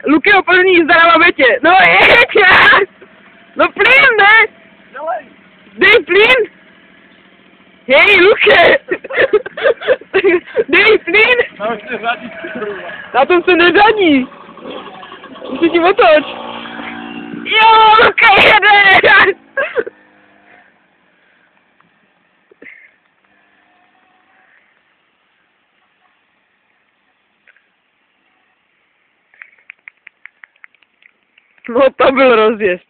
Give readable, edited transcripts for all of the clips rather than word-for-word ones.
Luky první jízda na babetě. No jeď! No plyn, ne? Dej plyn! Hej, Luke! Dej plyn! Na tom se neřadí. Musíš tím otoč. Jo, Luke jede! No to byl rozjezd.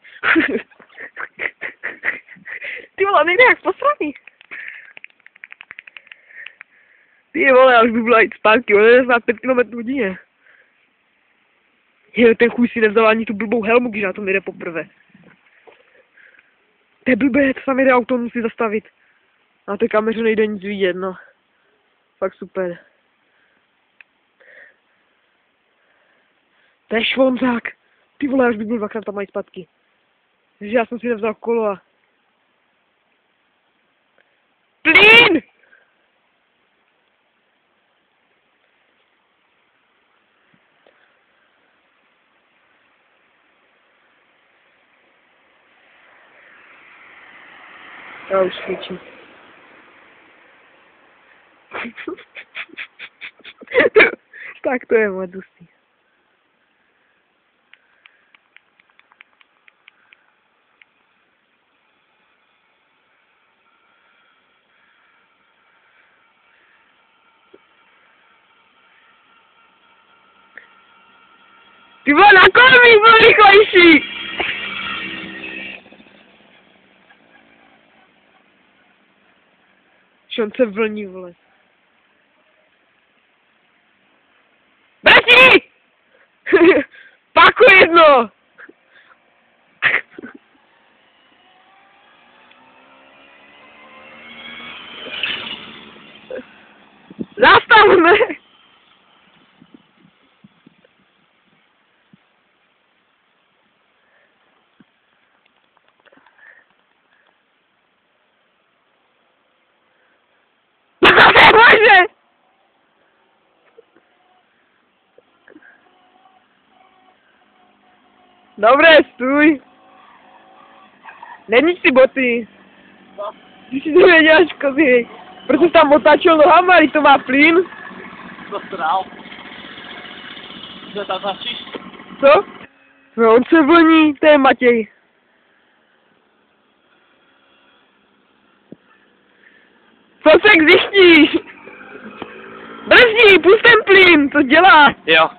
Ty vole, nejde jak posraný. Ty vole, já už by byla jít zpátky, on jde na 5 km hodině. Je, ten chuj si nevzal ani tu blbou helmu, když na tom jde poprvé. To je blbé, to tam jde auto, musí zastavit. Na té kameře nejde nic vidět, no. Fakt super. To je švonzák. Ty vole, já už bych byl dvakrát tam mají zpátky. Takže já jsem si nevzal kolo a... Plyn! Já už svičím. Tak to je moc hustý. Ty vole, na kolmí byl rychlejší! On se vlní, vole. Brati! Paku jedno! Zastavme! Bože! Dobré, stůj. Není si boty. Ty si to neděláš kozy. Proč jsi tam otáčel nohama, když to má plyn? To strál. Co tam začíš? Co? No, on se vlní, to je Matěj. Co se ksichtíš? Brzdí, pust ten plyn, co dělá? Jo.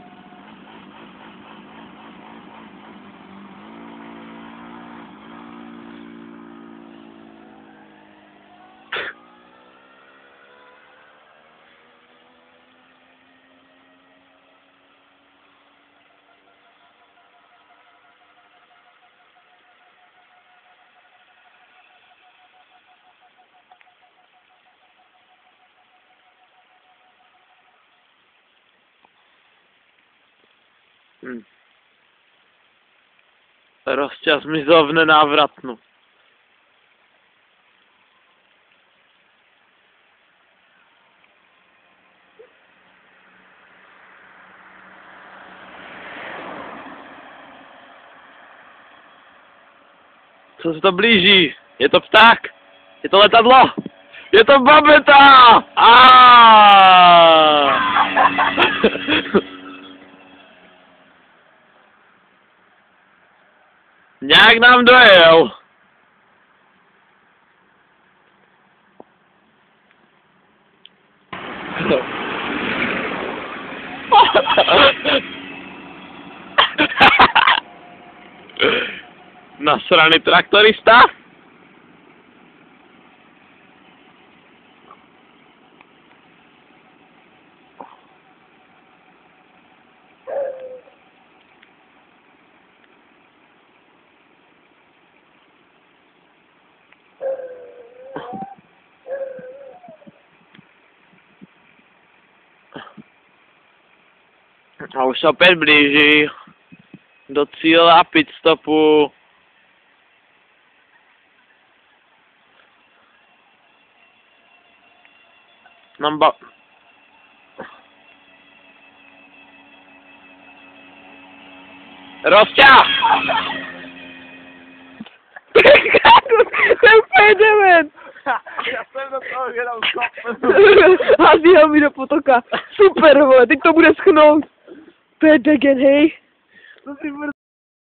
Rozčas zmizel v nenávratnu. Co se to blíží? Je to pták? Je to letadlo? Je to babeta! Nějak nám dojel. Nasraný traktorista? A už se opět blíží do cíle a pit stopu. Rosťa! Jsem úplně dement. Já jsem do toho jenom kopl. Hází ho mi do potoka. Super, vole, teď to bude schnout. To je degen, hej. To si